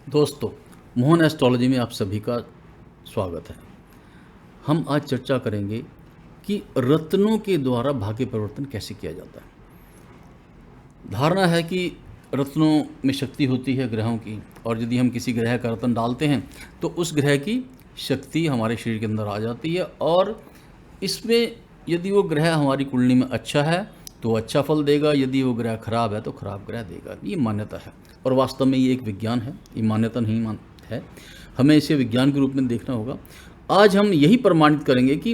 दोस्तों, मोहन एस्ट्रोलॉजी में आप सभी का स्वागत है। हम आज चर्चा करेंगे कि रत्नों के द्वारा भाग्य परिवर्तन कैसे किया जाता है। धारणा है कि रत्नों में शक्ति होती है ग्रहों की, और यदि हम किसी ग्रह का रत्न डालते हैं तो उस ग्रह की शक्ति हमारे शरीर के अंदर आ जाती है, और इसमें यदि वो ग्रह हमारी कुंडली में अच्छा है तो अच्छा फल देगा, यदि वो ग्रह खराब है तो खराब ग्रह देगा। ये मान्यता है, और वास्तव में ये एक विज्ञान है, ये मान्यता नहीं है। हमें इसे विज्ञान के रूप में देखना होगा। आज हम यही प्रमाणित करेंगे कि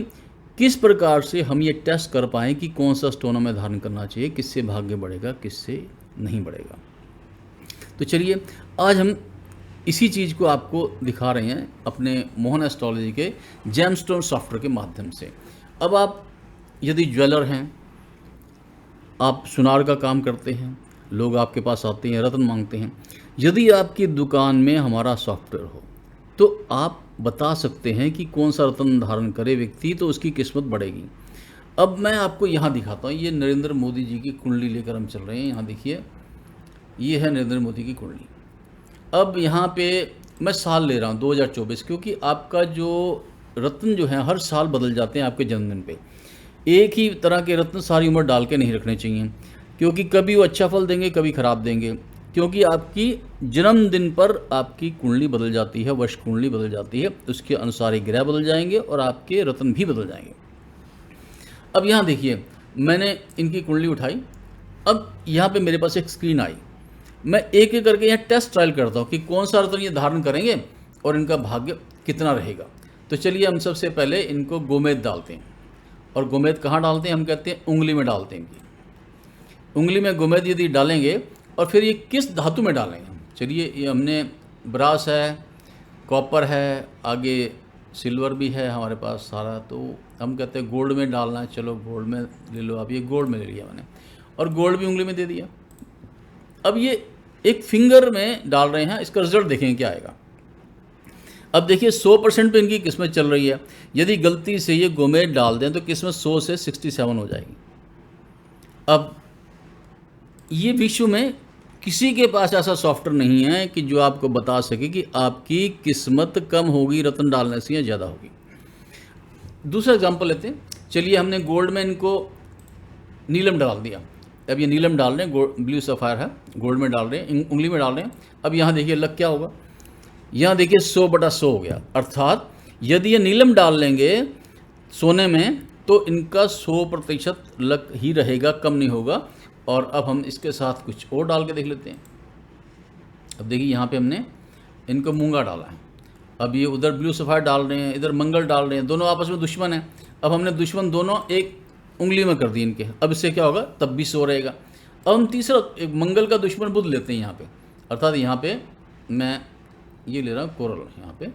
किस प्रकार से हम ये टेस्ट कर पाएँ कि कौन सा स्टोन हमें धारण करना चाहिए, किससे भाग्य बढ़ेगा, किससे नहीं बढ़ेगा। तो चलिए, आज हम इसी चीज़ को आपको दिखा रहे हैं अपने मोहन एस्ट्रोलॉजी के जेमस्टोन सॉफ्टवेयर के माध्यम से। अब आप यदि ज्वेलर हैं, आप सुनार का काम करते हैं, लोग आपके पास आते हैं, रत्न मांगते हैं, यदि आपकी दुकान में हमारा सॉफ्टवेयर हो तो आप बता सकते हैं कि कौन सा रत्न धारण करे व्यक्ति तो उसकी किस्मत बढ़ेगी। अब मैं आपको यहाँ दिखाता हूँ, ये नरेंद्र मोदी जी की कुंडली लेकर हम चल रहे हैं। यहाँ देखिए, ये है नरेंद्र मोदी की कुंडली। अब यहाँ पे मैं साल ले रहा हूँ 2024, क्योंकि आपका जो रत्न जो है हर साल बदल जाते हैं आपके जन्मदिन पे। एक ही तरह के रत्न सारी उम्र डाल के नहीं रखने चाहिए, क्योंकि कभी वो अच्छा फल देंगे, कभी खराब देंगे, क्योंकि आपकी जन्मदिन पर आपकी कुंडली बदल जाती है, वर्ष कुंडली बदल जाती है, उसके अनुसार ही ग्रह बदल जाएंगे और आपके रत्न भी बदल जाएंगे। अब यहाँ देखिए, मैंने इनकी कुंडली उठाई। अब यहाँ पे मेरे पास एक स्क्रीन आई, मैं एक एक करके यहाँ टेस्ट ट्रायल करता हूँ कि कौन सा रत्न ये धारण करेंगे और इनका भाग्य कितना रहेगा। तो चलिए, हम सबसे पहले इनको गोमेद डालते हैं। और गोमेद कहाँ डालते हैं? हम कहते हैं उंगली में डालते हैं। इनकी उंगली में गोमेद यदि डालेंगे, और फिर ये किस धातु में डालेंगे? चलिए, ये हमने ब्रास है, कॉपर है, आगे सिल्वर भी है हमारे पास सारा, तो हम कहते हैं गोल्ड में डालना है। चलो गोल्ड में ले लो आप। ये गोल्ड में ले लिया मैंने, और गोल्ड भी उंगली में दे दिया। अब ये एक फिंगर में डाल रहे हैं, इसका रिजल्ट देखेंगे क्या आएगा। अब देखिए, 100% पे इनकी किस्मत चल रही है। यदि गलती से ये गोमेद डाल दें तो किस्मत 100 से 67 हो जाएगी। अब ये विश्व में किसी के पास ऐसा सॉफ्टवेयर नहीं है कि जो आपको बता सके कि आपकी किस्मत कम होगी रत्न डालने से या ज़्यादा होगी। दूसरा एग्जांपल लेते हैं। चलिए, हमने गोल्ड में इनको नीलम डाल दिया। अब ये नीलम डाल रहे हैं, ब्लू सफ़ायर है, गोल्ड में डाल रहे हैं, उंगली में डाल रहे हैं। अब यहाँ देखिए लग क्या होगा, यहाँ देखिए 100/100 हो गया। अर्थात यदि ये नीलम डाल लेंगे सोने में तो इनका 100% लक ही रहेगा, कम नहीं होगा। और अब हम इसके साथ कुछ और डाल के देख लेते हैं। अब देखिए, यहाँ पे हमने इनको मूंगा डाला है। अब ये उधर ब्लू सफ़ायर डाल रहे हैं, इधर मंगल डाल रहे हैं, दोनों आपस में दुश्मन हैं। अब हमने दुश्मन दोनों एक उंगली में कर दिए इनके। अब इससे क्या होगा, तब भी 100 रहेगा। अब हम तीसरा एक मंगल का दुश्मन बुध लेते हैं यहाँ पे। अर्थात यहाँ पे मैं ये ले रहा हूँ कोरल यहाँ पे,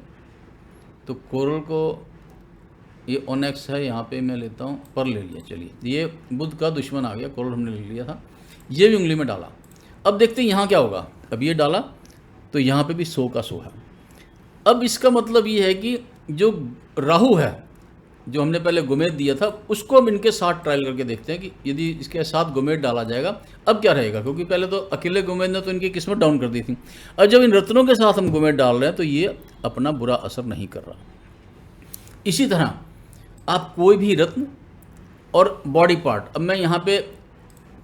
तो कोरल को ये ओनेक्स है, यहाँ पे मैं लेता हूँ पर ले लिया। चलिए, ये बुध का दुश्मन आ गया, कोरल हमने ले लिया था, ये भी उंगली में डाला। अब देखते हैं यहाँ क्या होगा। अब ये डाला तो यहाँ पे भी 100/100 है। अब इसका मतलब ये है कि जो राहु है, जो हमने पहले गोमेद दिया था, उसको हम इनके साथ ट्रायल करके देखते हैं कि यदि इसके साथ गोमेद डाला जाएगा अब क्या रहेगा। क्योंकि पहले तो अकेले गोमेद ने तो इनकी किस्मत डाउन कर दी थी। अब जब इन रत्नों के साथ हम गोमेद डाल रहे हैं तो ये अपना बुरा असर नहीं कर रहा। इसी तरह आप कोई भी रत्न और बॉडी पार्ट, अब मैं यहाँ पे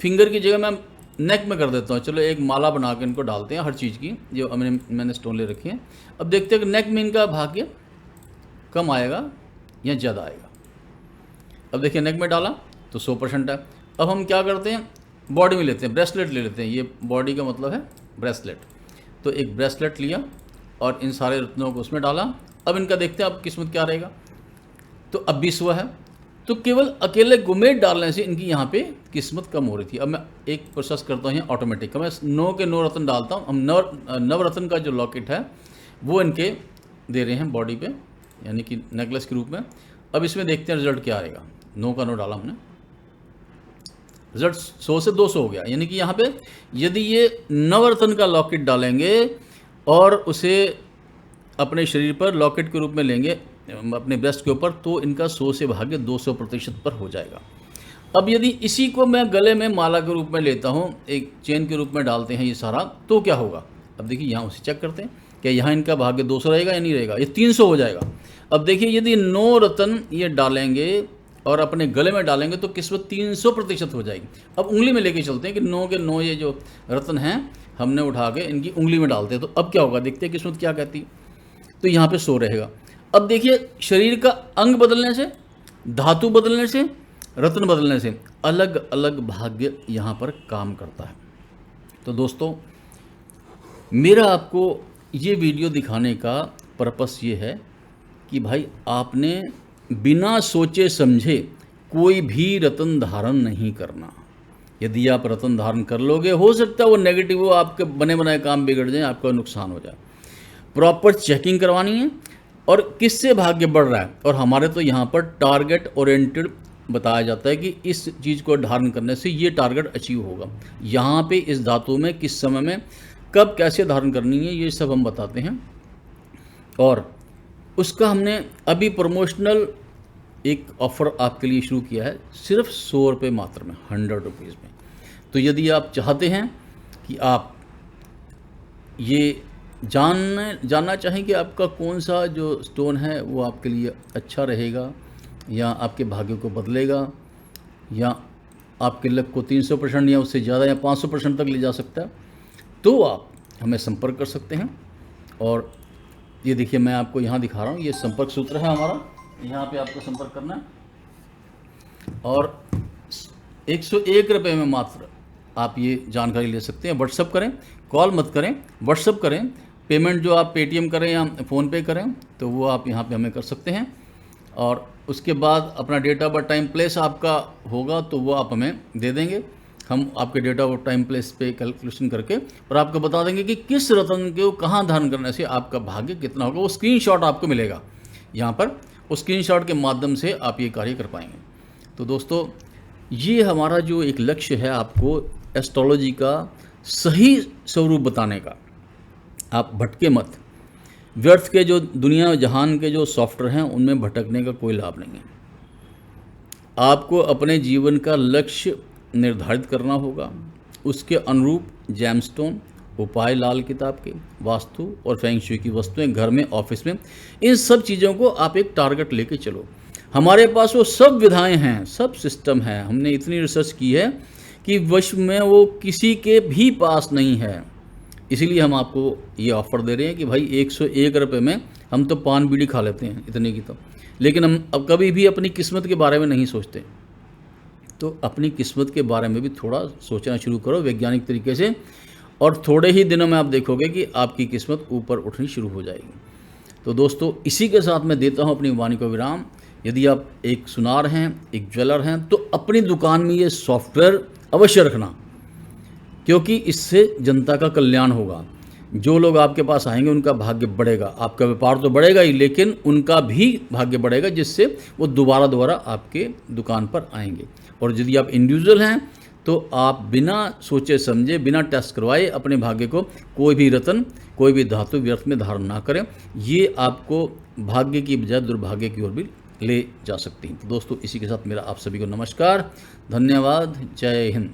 फिंगर की जगह मैं नेक में कर देता हूँ। चलो, एक माला बना के इनको डालते हैं हर चीज़ की, जो मैंने स्टोन ले रखी है। अब देखते हैं कि नेक में इनका भाग्य कम आएगा या ज़्यादा आएगा। अब देखिए, नेक में डाला तो 100% है। अब हम क्या करते हैं, बॉडी में लेते हैं, ब्रेसलेट ले लेते हैं। ये बॉडी का मतलब है ब्रेसलेट। तो एक ब्रेसलेट लिया और इन सारे रत्नों को उसमें डाला। अब इनका देखते हैं अब किस्मत क्या रहेगा। तो अब भी 100 है। तो केवल अकेले गोमेद डालने से इनकी यहाँ पे किस्मत कम हो रही थी। अब मैं एक प्रोसेस करता हूँ यहाँ ऑटोमेटिक, मैं 9 के 9 रत्न डालता हूँ। हम नवरत्न का जो लॉकेट है वो इनके दे रहे हैं बॉडी पे, यानी कि नेकलेस के रूप में। अब इसमें देखते हैं रिजल्ट क्या आएगा। 9 का 9 डाला हमने, रिजल्ट 100 से 200 हो गया। यानी कि यहाँ पे यदि ये नवरत्न का लॉकेट डालेंगे और उसे अपने शरीर पर लॉकेट के रूप में लेंगे अपने ब्रेस्ट के ऊपर, तो इनका 100 से भाग्य 200% पर हो जाएगा। अब यदि इसी को मैं गले में माला के रूप में लेता हूँ, एक चेन के रूप में डालते हैं ये सारा, तो क्या होगा। अब देखिए यहाँ उसे चेक करते हैं कि यहाँ इनका भाग्य 200 रहेगा या नहीं रहेगा, ये 300 हो जाएगा। अब देखिए यदि 9 रत्न ये डालेंगे और अपने गले में डालेंगे तो किस्मत 300% हो जाएगी। अब उंगली में लेके चलते हैं कि 9 के 9 ये जो रत्न हैं हमने उठा के इनकी उंगली में डालते हैं, तो अब क्या होगा देखते हैं किस्मत क्या कहती है। तो यहाँ पे 100 रहेगा। अब देखिए शरीर का अंग बदलने से, धातु बदलने से, रत्न बदलने से अलग अलग भाग्य यहाँ पर काम करता है। तो दोस्तों मेरा आपको ये वीडियो दिखाने का पर्पस ये है कि भाई आपने बिना सोचे समझे कोई भी रत्न धारण नहीं करना। यदि आप रत्न धारण कर लोगे हो सकता है वो नेगेटिव, वो आपके बने बनाए काम बिगड़ जाए, आपका नुकसान हो जाए। प्रॉपर चेकिंग करवानी है और किससे भाग्य बढ़ रहा है। और हमारे तो यहाँ पर टारगेट ओरिएंटेड बताया जाता है कि इस चीज़ को धारण करने से ये टारगेट अचीव होगा। यहाँ पे इस धातु में किस समय में कब कैसे धारण करनी है ये सब हम बताते हैं। और उसका हमने अभी प्रमोशनल एक ऑफ़र आपके लिए शुरू किया है, सिर्फ 100 रुपये मात्र में, 100 रुपीज़ में। तो यदि आप चाहते हैं कि आप ये जानना चाहें कि आपका कौन सा जो स्टोन है वो आपके लिए अच्छा रहेगा या आपके भाग्य को बदलेगा या आपके लक को 300% या उससे ज़्यादा या 500% तक ले जा सकता है, तो आप हमें संपर्क कर सकते हैं। और ये देखिए मैं आपको यहाँ दिखा रहा हूँ, ये संपर्क सूत्र है हमारा, यहाँ पे आपको संपर्क करना है और 101 रुपये में मात्र आप ये जानकारी ले सकते हैं। व्हाट्सअप करें, कॉल मत करें, व्हाट्सअप करें। पेमेंट जो आप पेटीएम करें या फ़ोनपे करें तो वो आप यहाँ पे हमें कर सकते हैं। और उसके बाद अपना date of birth, time, place आपका होगा तो वो आप हमें दे देंगे। हम आपके डेट ऑफ टाइम, प्लेस पे कैलकुलेशन करके और आपको बता देंगे कि किस रत्न को कहाँ धारण करने से आपका भाग्य कितना होगा। वो स्क्रीनशॉट आपको मिलेगा यहाँ पर, उस स्क्रीनशॉट के माध्यम से आप ये कार्य कर पाएंगे। तो दोस्तों ये हमारा जो एक लक्ष्य है आपको एस्ट्रोलॉजी का सही स्वरूप बताने का। आप भटके मत, व्यर्थ के जो दुनिया जहान के जो सॉफ्टवेयर हैं उनमें भटकने का कोई लाभ नहीं है। आपको अपने जीवन का लक्ष्य निर्धारित करना होगा, उसके अनुरूप जेमस्टोन, उपाय लाल किताब के, वास्तु और फेंग शुई की वस्तुएं घर में, ऑफिस में, इन सब चीज़ों को आप एक टारगेट लेके चलो। हमारे पास वो सब विधाएं हैं, सब सिस्टम है। हमने इतनी रिसर्च की है कि विश्व में वो किसी के भी पास नहीं है। इसीलिए हम आपको ये ऑफ़र दे रहे हैं कि भाई 101 रुपये में हम तो पान बीड़ी खा लेते हैं इतने की तो, लेकिन हम अब कभी भी अपनी किस्मत के बारे में नहीं सोचते। तो अपनी किस्मत के बारे में भी थोड़ा सोचना शुरू करो वैज्ञानिक तरीके से, और थोड़े ही दिनों में आप देखोगे कि आपकी किस्मत ऊपर उठनी शुरू हो जाएगी। तो दोस्तों इसी के साथ मैं देता हूँ अपनी वाणी को विराम। यदि आप एक सुनार हैं, एक ज्वेलर हैं, तो अपनी दुकान में ये सॉफ्टवेयर अवश्य रखना, क्योंकि इससे जनता का कल्याण होगा। जो लोग आपके पास आएंगे उनका भाग्य बढ़ेगा। आपका व्यापार तो बढ़ेगा ही, लेकिन उनका भी भाग्य बढ़ेगा, जिससे वो दोबारा आपके दुकान पर आएंगे। और यदि आप इंडिविजुअल हैं तो आप बिना सोचे समझे, बिना टेस्ट करवाए अपने भाग्य को कोई भी रत्न, कोई भी धातु व्यर्थ में धारण ना करें। ये आपको भाग्य की बजाय दुर्भाग्य की ओर भी ले जा सकती हैं। तो दोस्तों इसी के साथ मेरा आप सभी को नमस्कार, धन्यवाद, जय हिंद।